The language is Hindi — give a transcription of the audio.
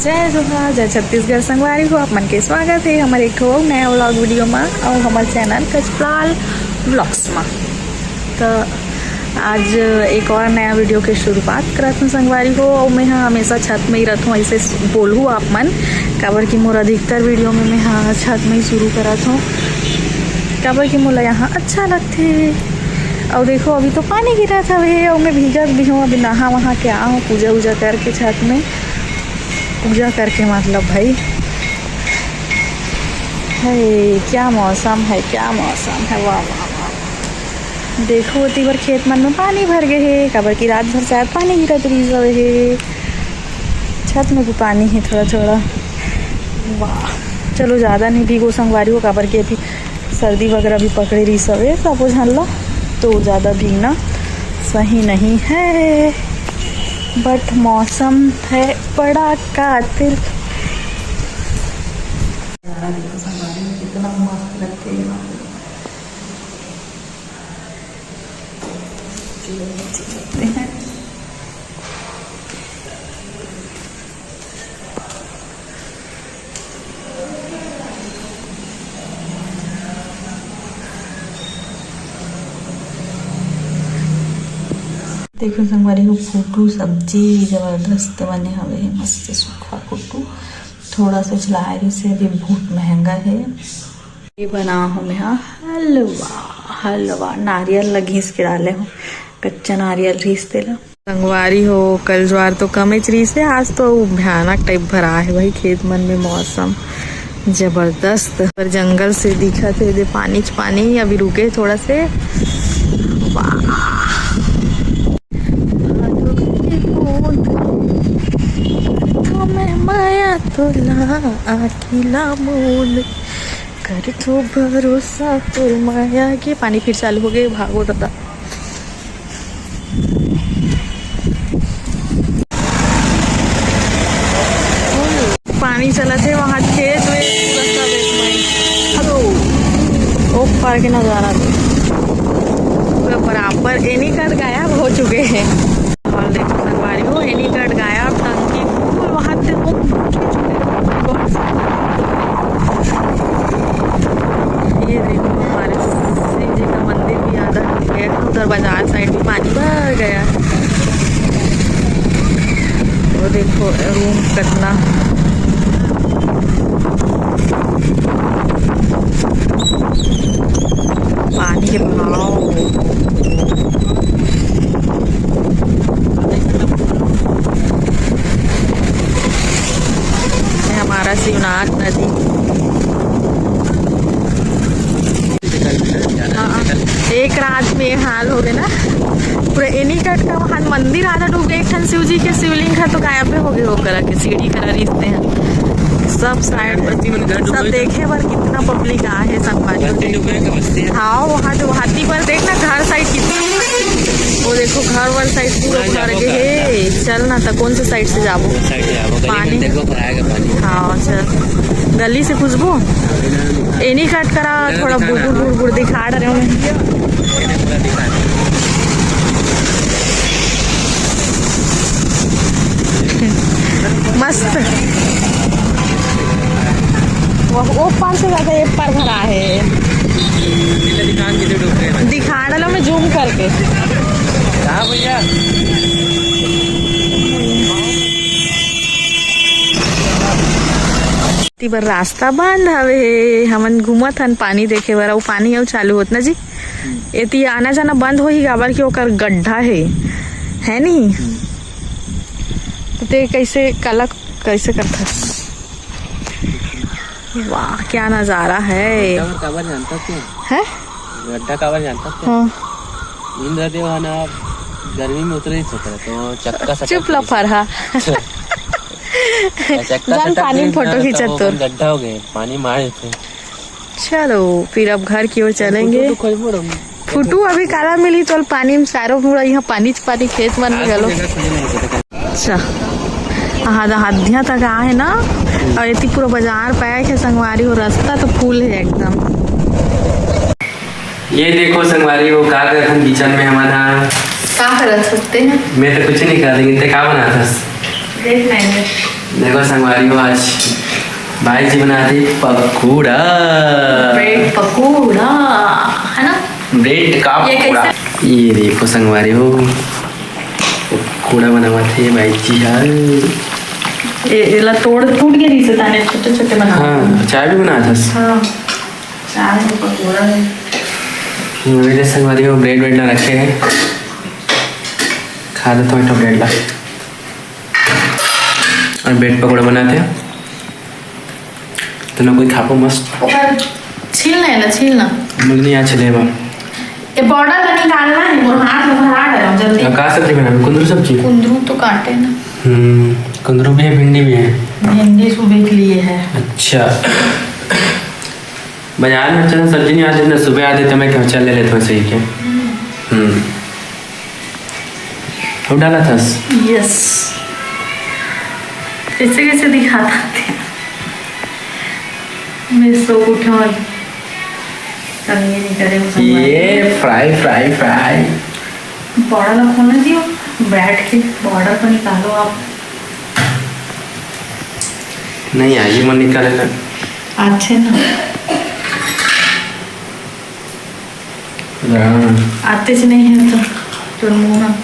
जय जोहार जय छत्तीसगढ़ संगवारी हो आप मन के स्वागत है हमारे एक नया व्लॉग वीडियो में और हमारे चैनल कचलाल व्लॉग्स में। तो आज एक और नया वीडियो के शुरुआत करत हूँ संगवारी हो। और मैं हमेशा छत में ही रहता हूँ, ऐसे बोलूँ आप मन काबर कि मोर अधिकतर वीडियो में मैं छत में ही शुरू करत हूँ काबर कि मोला यहाँ अच्छा लगते। और देखो अभी तो पानी गिरा था वे और मैं भीगत भी हूँ। अभी नहा वहाँ के आ हूँ पूजा वूजा करके, छत में पूजा करके मतलब भाई है क्या मौसम है, क्या मौसम है, वाह वाह वाह। देखो इतनी बार खेत मन में पानी भर गए है काबर की रात भर शायद पानी गिरत रही सवे है। छत में भी पानी है थोड़ा थोड़ा, वाह। चलो ज़्यादा नहीं भीगो संगवारी हो काबर की अभी सर्दी वगैरह भी पकड़े रही सवे सब जानला, तो ज़्यादा भीगना सही नहीं है। बट मौसम है बड़ा कातिल। कितना मस्त लगते हैं देखो संगवारी हो फोटो सब्जी जबरदस्त बने हवे, मस्त सूखा फोटो थोड़ा सा चलाए से अभी बहुत महंगा है। ये बना हूँ मैं हलवा, हलवा नारियल घीस के डाले हूँ, कच्चा नारियल घीस देला संगवारी हो। कल ज्वार तो कम चरी से, आज तो भयानक टाइप भरा है भाई खेत मन में। मौसम जबरदस्त पर जंगल से दिखा थे पानी पानी अभी रुके थोड़ा से, वाह। माया तोला आखिला मूल कर तो भरोसा तोर माया के। पानी फिर चालू हो गए, भागो दादा। पानी चला थे वहाँ खेत में हेलो ओ पार के नजारा पूरा बराबर एनी कट गायब हो चुके हैं। और देखो संगवारी हो एनी कट गायब, टंकी फुल वहाँ से ये देखो हमारे शिव जी का मंदिर भी आधा डूब गया, उधर बाजार साइड भी पानी भर गया। वो देखो रूम कितना पानी के बहाव। हमारा शिवनाथ नदी, हाँ एक रात में हाल हो गए ना पूरा एनी कट का। वहाँ मंदिर आधा डूब गया, एक शिव जी के शिवलिंग है तो गायब हो गए, हो करा के सीढ़ी करा रिश्ते हैं सब साइड सब देखे पर कितना पब्लिक आ है संगवारी। हाँ वहाँ जो हाथी पर देखना घर साइड कितना, वो देखो घर वाले साइड पूरा भर गए। चल ना तो कौन से साइड से जाबो पानी, हाँ चल गली से खुशबू एनी कट करा थोड़ा बुड़ दिखा रहे हो मस्त। वो पार से ज्यादा एक पार भरा है, दिखा डालो मैं जूम करके। भैया बार रास्ता बंद हवे, हमन घूमत हन पानी देखे बर। वो पानी अब चालू होत ना जी, एती आना जाना बंद हो ही गाबर की ओकर गड्ढा है नहीं तो ते कैसे कला कैसे करता। वाह क्या नजारा है। काबर जानता है गड्ढा काबर जानता हाँ इंद्रदेव है ना, गर्मी में उतरे तो चक्का चुप ला फरहा जान पानी में फोटो खींचत तो गड्ढा हो गए, पानी मार देते। चलो फिर अब घर की ओर चलेंगे। फुटू अभी काला मिली तो पानी में सारो पूरा यहाँ पानी खेत मन में गलो। अच्छा हाथिया तक आए ना, और इतनी पूरा बाजार पैक है संगवारी हो, रास्ता तो फुल है एकदम। ये देखो संगवारी हो का किचन में हमारा क्या कर सकते हैं। मैं तो कुछ नहीं कर रही, क्या बना था देख लेंगे। देखो संगवारी हो, आज भाई जी बनाते पकौड़ा, ब्रेड पकौड़ा है ना। ब्रेड का ये पकौड़ा। ये देखो संगवारी हो, पकौड़ा बना हुआ थे भाई जी यार। ये तोड़ टूट के नहीं सताने, छोटे छोटे बना। हाँ चाय भी बनाया था। हाँ चाय में पकौड़ा है। मेरे संगवारी हो ब्रेड वेड ना रखे हैं, खा लेता हूँ ब्रेड ला। और ब्रेड पकौड़ा बनाते हैं तो ना कोई खापो मस्त। छीलना है ना, छीलना मुझे नहीं आज चलेगा। ये बॉर्डर का निकालना है, वो हाथ में भरा डालो जल्दी। का सब्जी बनाना, कुंदरू सब्जी। कुंदरू तो काटे ना। कुंदरू भी है, भिंडी भी है। भिंडी सुबह के लिए है। अच्छा बाजार में अच्छा सब्जी नहीं आती ना, सुबह आती तो मैं चल ले लेता हूँ सही के। तो डाला था। यस कैसे कैसे दिखाता थे मैं, सो उठा और ये नहीं करे। ये फ्राई फ्राई फ्राई बॉर्डर ना खोलने दियो, बैठ के बॉर्डर को निकालो आप। नहीं आई मन निकालेगा अच्छे ना आते से नहीं है तो मुँह ना